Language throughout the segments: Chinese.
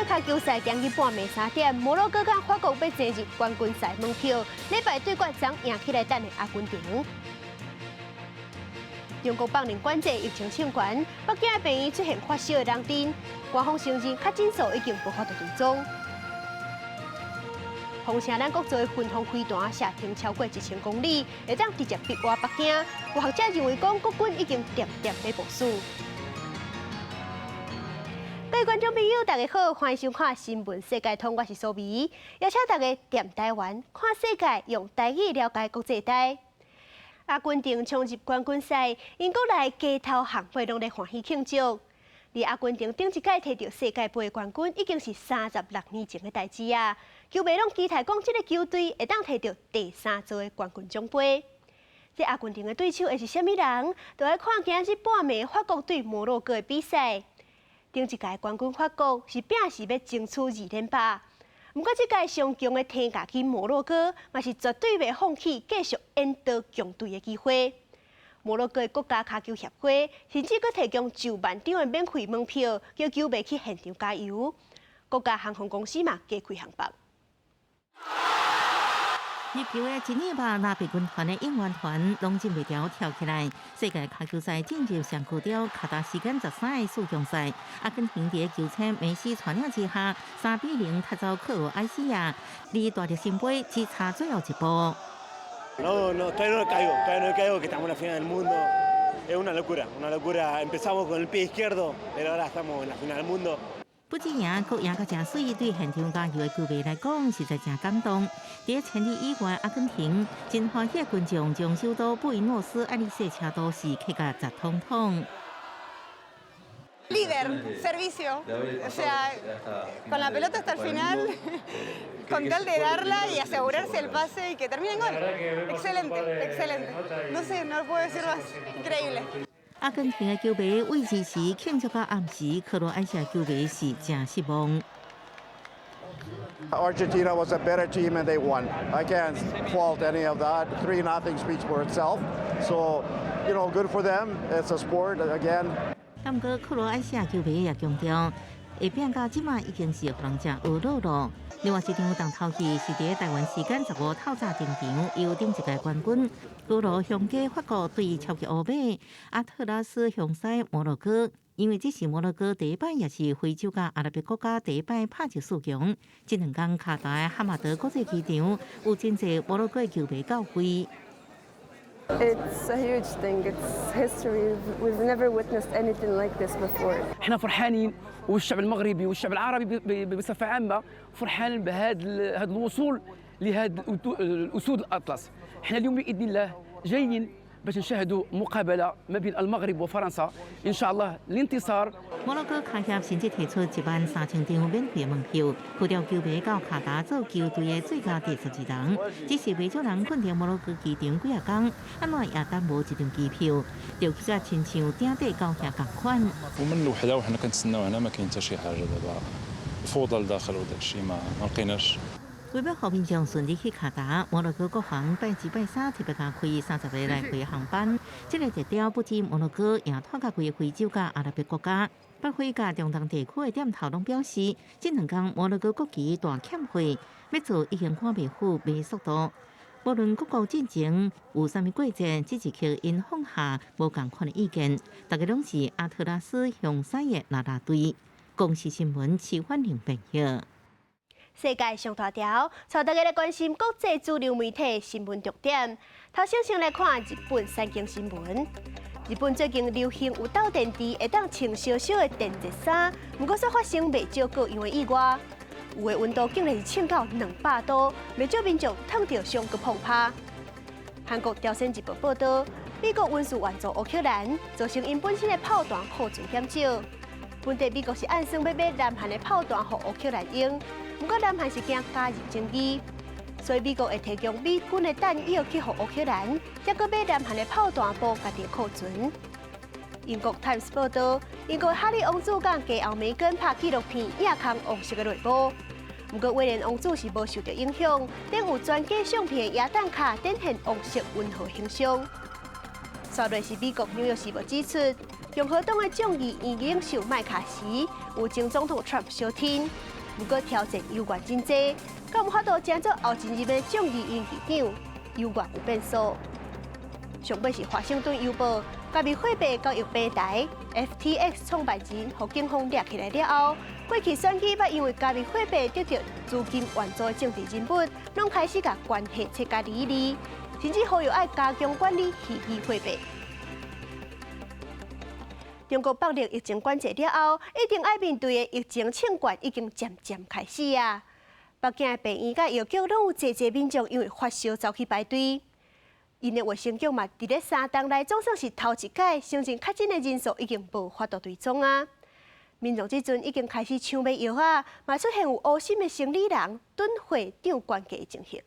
的卡球赛今日半暝3点，摩洛哥跟法国要争入冠军赛门票。礼拜对决将赢起来等的阿根廷。中国邦联管制疫情相关，北京的病院出现发烧的人阵，官方承认确诊数已经无法度追踪。风城咱国做的巡航飞弹射程超过1000公里，会当直接逼活北京。有学者认为讲，国军已经渐渐在部署。各位观众朋友，大家好，欢迎收看《新闻世界通》，我是苏眉，邀请大家踮台湾看世界，用台语了解国际台。阿根廷冲入冠军赛，因国内街头巷尾拢在欢喜庆祝。而阿根廷顶一届摕到世界杯冠军，已经是36年前的代志啊！球迷拢期待讲，这个球队会当摕到第3座的冠军奖杯。这阿根廷的对手会是虾米人？就要看今日半暝法国对摩洛哥的比赛。顶一届冠军法国是拼是要争取2连霸。不过，这届上强的天价机摩洛哥，嘛是绝对袂放弃继续引导强队的机会。摩洛哥的国家卡球协会甚至佫提供10万张的免费门票，叫球迷去现场加油。国家航空公司嘛加开航班。日球的1年吧，拉比军团的应援团拢真袂条跳起来。世界卡球赛进入上古雕卡达时间13的四强赛，阿根廷在球星梅西传领之下，3比0踢走克罗埃西亚，离大力神杯只差最后一步。No, todavía no he caído que estamos en la final del mundo. Es una locura. Empezamos con el pie izquierdo, pero ahora estamos en la final del mundo. 不止赢，佫赢甲真水，对现场加油的球迷来讲，实在真感动。在千里以外，阿根廷真欢喜的群众将首都布宜诺斯艾利塞车都市开甲直通通。Líder, servicio, o sea, con la pelota hasta el final, con tal de darla y asegurarse el pase y que termine en gol. Excelente. No sé, no lo puedo decir más. Increíble. 阿根廷的球迷为支持庆祝到暗时，克罗埃西亚球迷是真失望。Argentina was a better team and they won. I can't fault any of that. 3-0 speaks for itself. So, good for them. It's a sport again. 不过，克罗埃西亚球迷也强调，会变到即马已经是互人家学老了。另外一场重头戏是伫台湾时间15透早登场，由顶一届冠军高卢向家法国对超级欧美阿特拉斯向西摩洛哥。因为这是摩洛哥第一摆，也是非洲甲阿拉伯国家第一摆拍入四强。这2天卡达的哈马德国际机场有真侪摩洛哥的球迷到会。It's a huge thing. It's history. We've never witnessed anything like this before. احنا فرحانين والشعب المغربي والشعب العربي بصفة عامة فرحان بهذا الوصول لهذا الأسود الأطلس. احنا اليوم بإذن الله جايين باش نشاهدوا مقابلة ما بين المغرب وفرنسا إن شاء الله الانتصار. 摩洛哥卡协甚至提出13000张免费门票，呼召球迷到卡达做球队的最佳第12人。只是未少人困在摩洛哥机场几啊天，安怎也等无一张机票，就去甲亲像顶底高兄同款。ومن الوحدة وحنا كنتسناو هنا ما كاين حتى شي حاجة دابا الفوضى لداخل وداك الشيء ما لقيناش. 为要互民众顺利去卡达，摩洛哥国防拜2拜3特别加开30个来回航班。这个特调不止摩洛哥，也拖到规个非洲甲阿拉伯国家。北非甲中东地区的点头拢表示，这2天摩洛哥国旗大欠费，要做已经看袂赴卖速度。无论各国进程有啥物过程，只是靠因放下无共款的意见，大家拢是阿特拉斯向西的啦啦队。公视新闻齐欢迎朋友。世界上大条，带大家来关心国际主流媒体新闻重点。头先来看日本3件新闻。日本最近流行有斗阵地会当穿小小的电热衫，不过却发生未少个样的意外。有的温度竟然是降到200度，未少民众烫到伤个碰趴。韩国朝鲜日报报道，美国运输援助乌克兰，造成因本身的炮弹库存减少。本地美国是暗算要买南韩的炮弹给乌克兰用。不过，南韩是惊加入争议，所以美国会提供美军的弹药去给乌克兰，再搁买南韩的炮弹补家己库存。英国《Times》报道，英国哈利王子甲继后梅根拍纪录片《亚康王室》的内幕。不过，威廉王子是无受到影响，顶有专机相片的亚当卡展现王室温和形象。刷落是美国《纽约时报》指出，共和党的众议院领袖麦卡锡有前总统 Trump 小挺，不过挑战有关真济，敢有法度争做后一任的众议院议长，有关有变数。上尾是华盛顿邮报加密货币交易平台 FTX 创办人和警方抓起来了后，过去选举捌因为加密货币得到资金援助的政治人物，拢开始甲关系切割离离，甚至呼吁爱加强管理虚拟货币。中国北京疫情管制了后，一定要面对的疫情清关已经渐渐开始啊！北京的病院甲药局拢有济民众因为发烧走去排队。因的卫生局嘛，伫咧3天内总算是头一届，新增确诊的人数已经无法度追踪啊！民众即阵已经开始抢买药啊，嘛出现有乌心的生理人蹲会场关机的情形。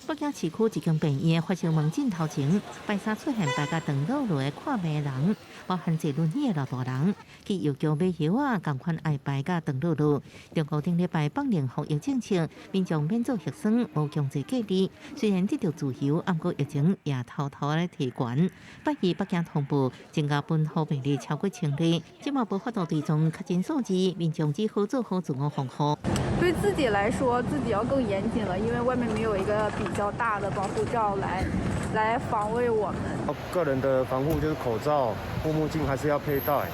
北京市区一间病院发烧门诊头前，拜三出现大家长路路的看病人，包含坐轮椅的老大人，去药局买药啊，共款爱排甲长路路。中国顶礼拜放零防疫政策，民众免做核酸，无强制隔离。虽然得到自由，不过疫情也偷偷咧提悬。8日北京通报增加本土病例超过1000例，即嘛无法度追踪确诊数字，民众只好做好自我防护。对自己来说，自己要更严谨了，因为外面没有一个比较大的保护罩来防卫我们。个人的防护就是口罩、护目镜还是要佩戴，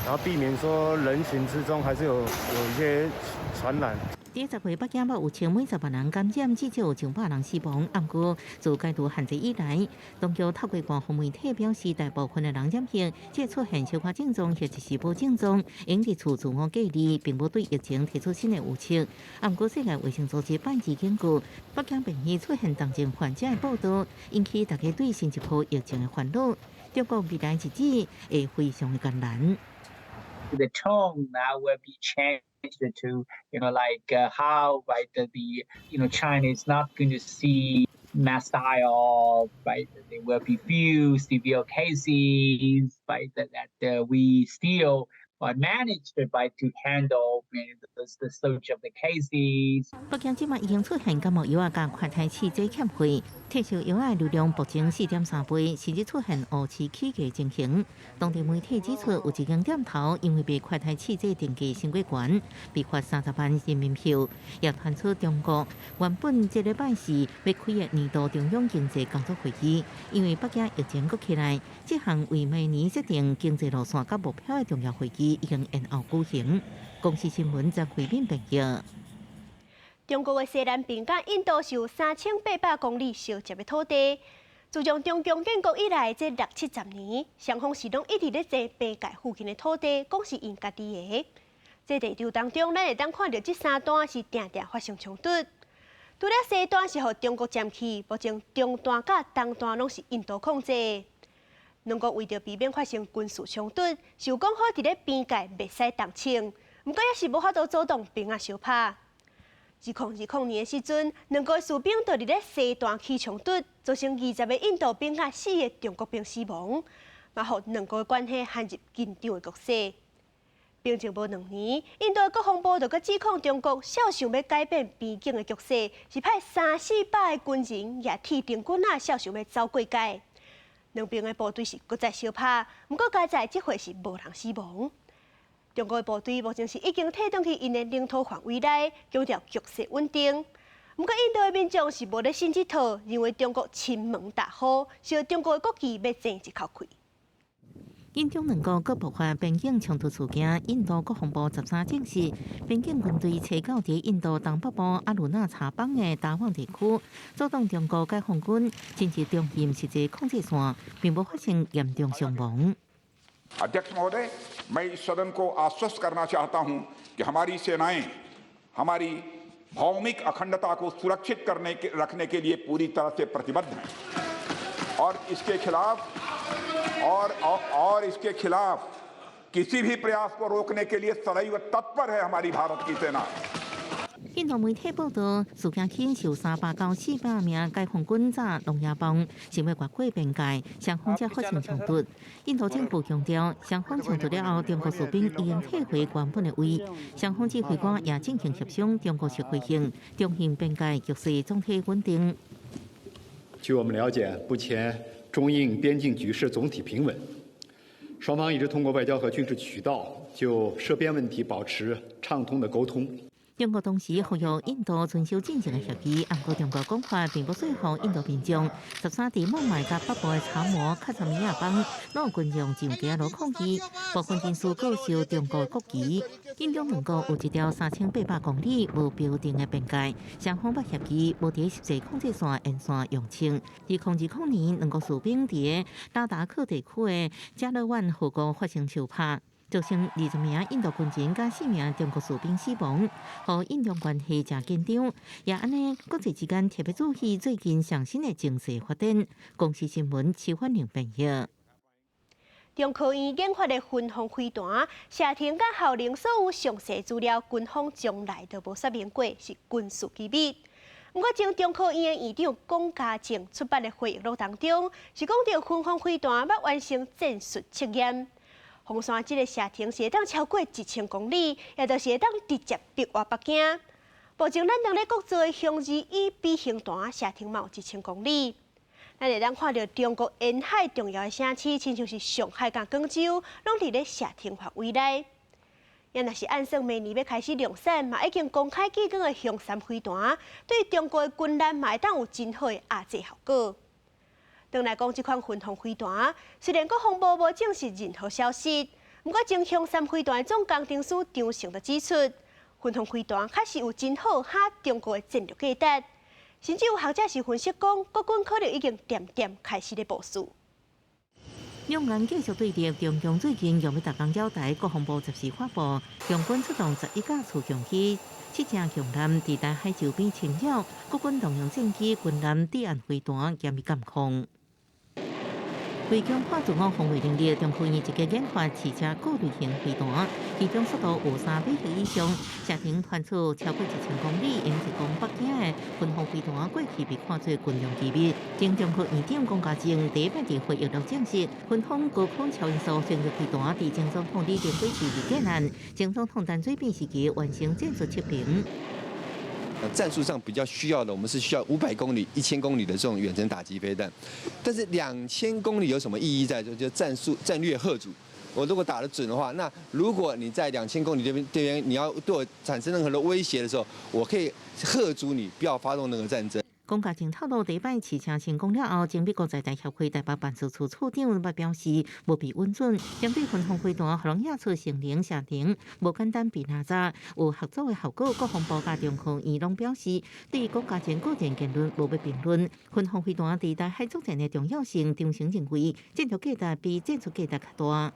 然后避免说人群之中还是有一些传染。第10月北京目有千每10万人感染，至少有200人死亡。不过，自戒毒限制以来，当局透过官方媒体表示，大部分的人染疫，即出现小可症状或者是无症状，应伫厝自我隔离，并无对疫情提出新的预测。不过，世界卫生组织8日警告，北京病院出现重症患者的报道，引起大家对新一波疫情的烦恼。中国未来日子会非常的艰难。The tone now will be changed to, how, right, China is not going to see mass die-off, right, there will be few severe cases, right, that we still managed to handle the surge of the cases. 北京即马已经出现感冒药甲快筛试剂欠费，退烧药的流量暴增4.3倍，甚至出现误吃起价情形。当地媒体指出，有一间店头因为被快筛试剂定价升过悬，被罚30万人民票。也传出中国原本这礼拜四要开的年度中央经济工作会议，因为北京疫情搁起来，这项为明年设定经济路线甲目标的重要会议已经延后举行。公司新闻张慧敏报道。中国的西南边甲印度是有3800公里相接的土地。自从中共建国以来，这60-70年，双方是拢一直咧争边界附近的土地，讲是因家己的。这地图当中，咱会当看到这3段是定定发生冲突。除了西段是互中国占去，目前中段甲东段拢是印度控制。两国为着避免发生军事冲突，是有讲好伫咧边界袂使动枪，不过也是无法度阻挡兵仔相拍。2020年的时阵，两国士兵就伫咧西段起冲突，造成20个印度兵甲4个中国兵死亡，嘛互两国的关系陷入紧张的局势。并前无2年，印度的国防部就指控中国少想要改变边境的局势，是派300-400个军人也铁定军啊，少想要走过界。两边的部队是搁再相拍，不过加在这回是无人死亡。中国的部队目前是已经退动去因的领土范围内，强调局势稳定。不过印度的民众是无咧信这套，认为中国亲门大户，是中国的国旗要争一口气。印中两国各爆发边境冲突事件，印度国防部13证实，边境军队撤到伫印度东北部阿鲁纳查邦的达旺地区，阻挡中国解放军进入中印实际控制线，并无发生严重伤亡。अध्यक्ष महोदय, मैं इस सदन को आश्वस्त करना चाहता हूं कि हमारी सेनाएं हमारी भौमिक अखंडता को सुरक्षित रखने के लिए पूरी तरह से प्रतिबद्ध हैं और इसके खिलाफ किसी भी प्रयास को रोकने के लिए सदैव तत्पर है हमारी भारत की सेना। 印度媒体报道，事件起受300到400名解放军炸农业帮，想要越过边界，双方才发生冲突。印度政府强调，双方冲突了后，中国士兵已经退回原本的位，双方指挥官也进行协商，中国是回应，中印边界局势总体稳定。据我们了解，目前中印边境局势总体平稳，双方一直通过外交和军事渠道就涉边问题保持畅通的沟通。 中国同时呼吁印度遵守进程的协议，不过中国讲法并不说服印度民众。13地孟买甲北部的草模卡什米亚邦，有群众上街路抗议，部分人士高烧中国国旗。印中两国有一条3800公里无标定的边界，双方把协议无伫实际控制线沿线用清。2020年，两国士兵伫拉达克地区的加勒万河谷发生相拍。 造成20名印度军人加4名中国士兵死亡，和印中关系真紧张。也安尼，国际之间特别注意最近上新的情势发展。公司新闻7番0编译。中科院研发的巡防飞弹，射程甲效能所有详细资料，军方从来都无说明过是军事机密。不过，从中科院的院长龚家正出版的回忆录当中，是讲到巡防飞弹要完成战术测验。 红山这个射程是会当超过1000公里，也就是会当直接逼活北京。目前咱两个国做的雄2E型弹射程嘛有1000公里，咱会当看到中国沿海重要的城市，亲像是上海甲广州，拢伫咧射程范围内。也若是按算明年要开始量产，嘛已经公开计讲的雄3飞弹，对中国的军舰嘛会当有真好的压制效果。 当来讲，这款巡防飞弹虽然国防部无证实任何消息，不过从雄3飞弹的总工程师张成就指出，巡防飞弹确实有真好哈中国的战略价值，甚至有学者是分析讲，国军可能已经渐渐开始咧部署。两岸继续对立，中共最近用要逐工交代，国防部及时发布，中军出动11架驱强机。 7架强舰伫台海周边侵扰，国军动用战机、军舰、抵岸飞弹严密监控。为强化自我防卫能力，中科院一个研发汽车过滤型飞弹，其中速度有3米以上，射程传出超过1000公里，沿直攻北京的巡防飞弹过去被看作军用机密。经中科院长龚家正第一摆伫会议中证实，军方高空超音速戦略飞弹伫前总统李登辉时期建案，前总统陈水扁时期完成战术测评。 战术上比较需要的，我们是需要500公里、1000公里的这种远程打击飞弹，但是2000公里有什么意义在？就战略吓阻。我如果打得准的话，那如果你在2000公里这边你要对我产生任何的威胁的时候，我可以吓阻你不要发动那个战争。 龚家正透露，第一摆试车成功了后，前美国在台协会台北办事处处长也表示，无被允准。针对巡防飞弹互人野出成能射程，无简单被拿查，有合作的效果。国防部甲中科院拢表示，对龚家正个人言论无要评论。巡防飞弹伫台海作战的重要性，中成认为战术价值比战术价值较大。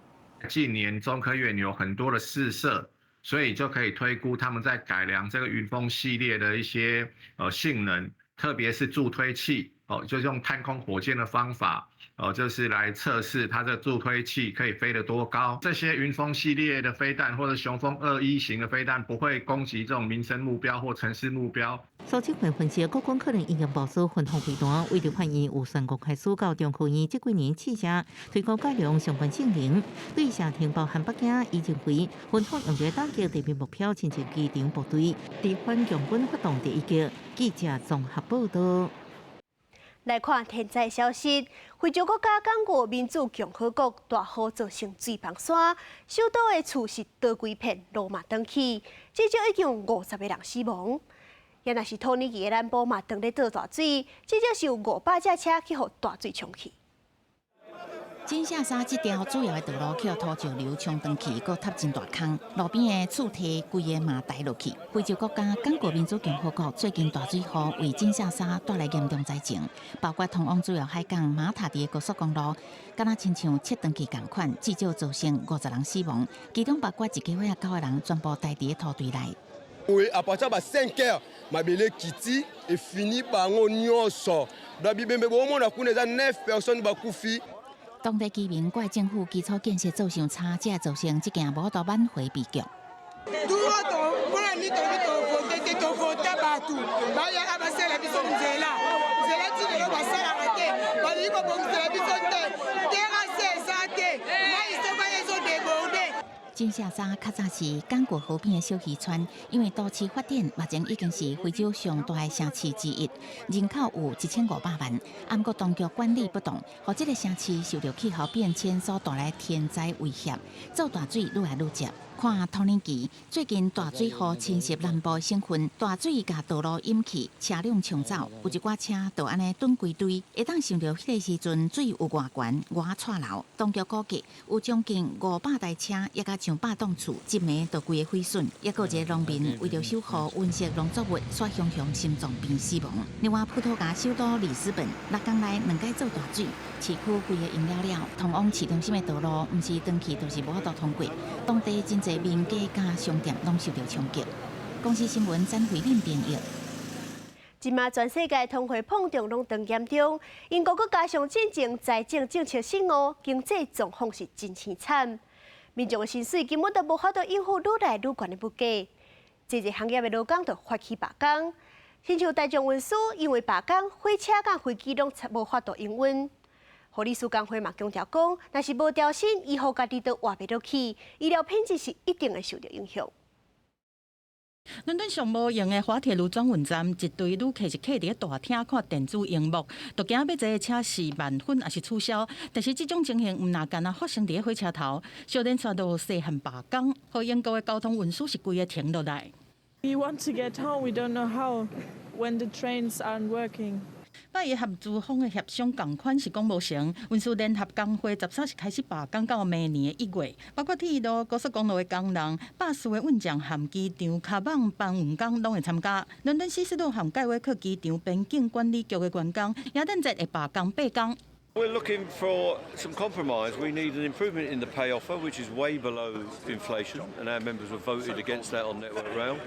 近年中科院有很多的试射。 所以就可以推估他们在改良这个云峰系列的一些性能，特别是助推器就是用太空火箭的方法就是来测试它的助推器可以飞得多高。这些云峰系列的飞弹或者雄风2E型的飞弹不会攻击这种民生目标或城市目标。苏庆会分析，国军可能应用部署巡防飞弹，为了反映有全国开始到中科院这几年试车推高改良相关性能，对射程包含北京、以前回巡防用在打击地面目标，亲像机场部队，抵反共军发动第一击。记者综合报道。来看天灾消息，非洲国家刚果民主共和国大雨造成水崩山，首都的厝是倒规片，路嘛断去，至少已经有50个人死亡。也若是土耳其的南部嘛，断咧倒大水，至少是有500架车去互大水冲去。金夏沙这条主要的道路去土石流冲断去，搁塌真大坑，路边的厝梯规个嘛带落去。非洲国家刚果民主共和国最近大水雨为金夏沙带来严重灾情，包括通往主要海港马塔的高速公路，敢若亲像切断去共款，至少造成50人死亡，其中包括1家伙9个人全部带伫土堆内。Oui, à partir de 5 heures, ma belle Kitty est fini par un nyonso. D'habitude, au moins, on a 9 personnes qui ont 当地居民怪政府基础建设做伤差，才造成这件无道挽回悲剧。金沙沙较早是港国河边的小渔村，因为都市发展，目前已经是非洲上大的城市之一，人口有1500万。不过当局管理不当，让这个城市受到气候变迁所带来天灾威胁，造大水愈来愈急。看同年期，最近大水河侵袭南部省份，大水甲道路淹去，车辆冲走，有一寡车就安尼蹲规堆。会当想到迄个时阵水有偌悬、偌错流，当局估计有将近500台车，也甲上百栋厝，一暝就规个毁损。也有一个农民为着守护温室农作物，所向心脏病死亡。另外，葡萄牙首都里斯本6天内2届做大水，市区规个淹了，通往市中心的道路，毋是长期就是无法度通过。当地真侪民家甲商店拢受到冲击。公司新闻詹慧敏编译。即马全世界通货膨胀拢当严重，英国佮加上进前财政政策失误，经济状况是真凄惨。民众的薪水根本都无法度应付愈来愈悬的物价，这个行业的劳工就发起罢工。亲像大众运输，因为罢工，火车甲飞机拢无法度营运。护理师工会嘛强调讲，若是无调薪，以后家己都活不落去，医疗品质是一定会受到影响。伦敦上无用的滑铁卢转运站，一堆旅客是徛伫大厅看电子荧幕，都惊要坐车是慢粉还是取消。但是这种情形毋若干那发生伫火车头，小连续到细汉罢工，互英国的交通运输是规个停落来。We want to get home, we don't know how when the trains aren't working. 百业合资方的协商共款是讲无成，运输联合工会13是开始罢工到明年的1月，包括铁路、高速公路的工人、巴士的运将和机场卡网搬运工拢会参加。伦敦希斯路和盖维克机场边境管理局的员工也等在会罢工8天。We're looking for some compromise. We need an improvement in the pay offer, which is way below inflation, and our members have voted against that on Network Rail.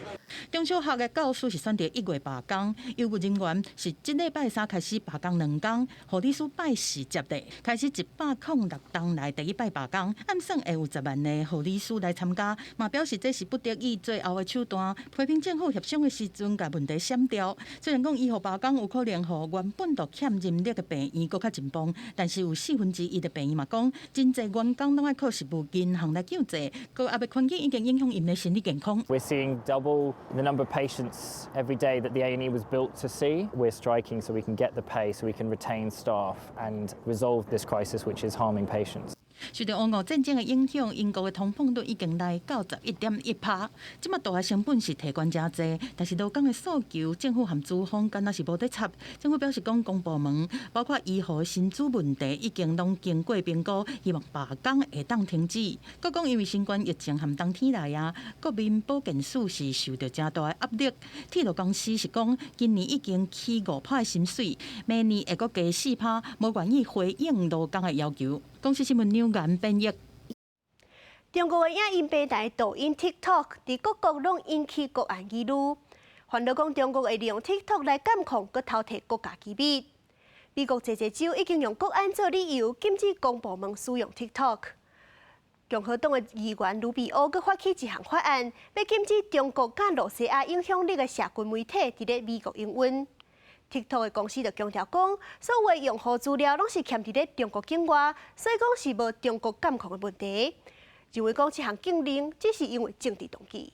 中小学的教师是选择1月罢工，医务人员是这礼拜3开始罢工2天，护理师拜4接例，开始106天来第一摆罢工，暗算会有10万的护理师来参加，嘛表示这是不得已最后的手段，批评政府协商的时阵甲问题闪掉。虽然讲以后罢工有可能互原本就欠人力的病院更较紧绷。但是有1/4的病院嘛讲，真侪员工拢爱靠食物银行来救济，个也被困境已经影响因的心理健康。We're seeing double the number of patients every day that the A&E was built to see. We're striking so we can get the pay, so we can retain staff and resolve this crisis, which is harming patients. 受到俄乌战争的影响，英国的通膨率已经来到91.1%。即马大学成本是提悬真济，但是劳工的诉求，政府和资方敢若是无得插。政府表示讲，公部门包括医护薪资问题，已经拢经过评估，希望罢工会当停止。佮讲因为新冠疫情和冬天来啊，国民保健署是受到真大的压力。铁路公司是讲，今年已经起5%的薪水，明年会佮加4%，无愿意回应劳工的要求。公司新闻纽元编译。中国的影音平台抖音 TikTok 伫各国拢引起国安议论，烦恼讲中国会利用 TikTok 来监控佮偷摕国家机密。美国侪州已经用国安做理由，禁止公部门使用 TikTok。共和党的议员卢比欧佮发起一项法案，要禁止中国甲罗西亚影响力的社群媒体伫咧美国营运。TikTok 的公司就强调讲，所有的用户资料拢是欠伫咧中国境外，所以讲是无中国监控的问题。认为讲这项禁令只是因为政治动机。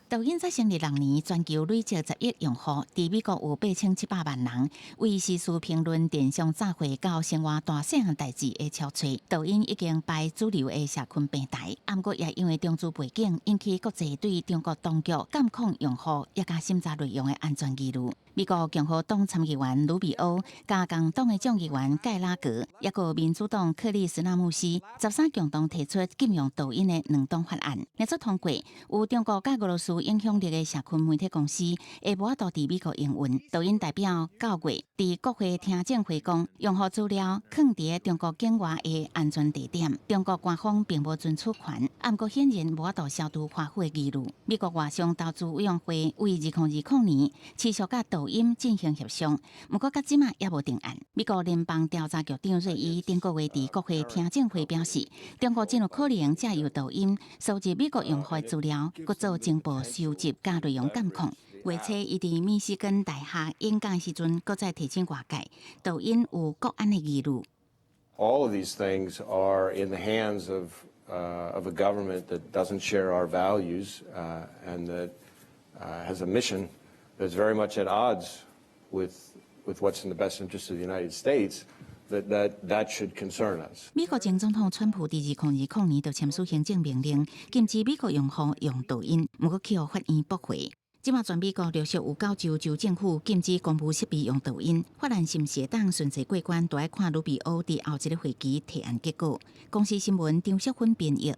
抖音在成立6年，全球累积10亿用户，伫美国有8700万人，为时事评论、电商早会到生活大细项代志的超吹。抖音已经拜主流的社群平台，不过也因为中资背景，引起国际对中国当局监控用户，也加审查内容的安全疑虑。美国共和党参议员卢比欧、加共党的众议员盖拉格，也有民主党克里斯纳姆斯，13共同提出禁用抖音的2档法案，列出通过。有中国甲俄罗斯影响力的社群媒体公司会无法度伫美国营运。抖音代表9月伫国会听证会讲，用户资料放伫中国境外的安全地点，中国官方并无准处权，不过显然无法度消除华府的疑虑。美国外商投资委员会为2020年持续甲抖音进行协商，不过到即马也无定案。美国联邦调查局长瑞伊顶个月伫国会听证会表示，中国真有可能借由抖音收集美国用户的资料，搁做进一步收集加内容监控。月初，伊伫密西根大学演讲时阵，搁再提醒外界，抖音有国安的疑虑。All of these things are in the hands of of a government that doesn't share our values and that has a mission that's very much at odds with what's in the best interest of the United States, that should concern us. 美國前總統川普第2020年就簽署行政命令，禁止美國用戶用抖音，不過去互法院駁回。即馬全美國陸續有9州州政府禁止公務設備用抖音，法案是毋是會當順利過關，就要看盧比歐佇後一個會期提案結果。公視新聞張淑芬編譯。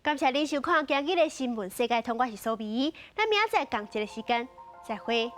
感謝您收看今日的新聞世界通，我是蘇美，咱明仔載同一個時間再會。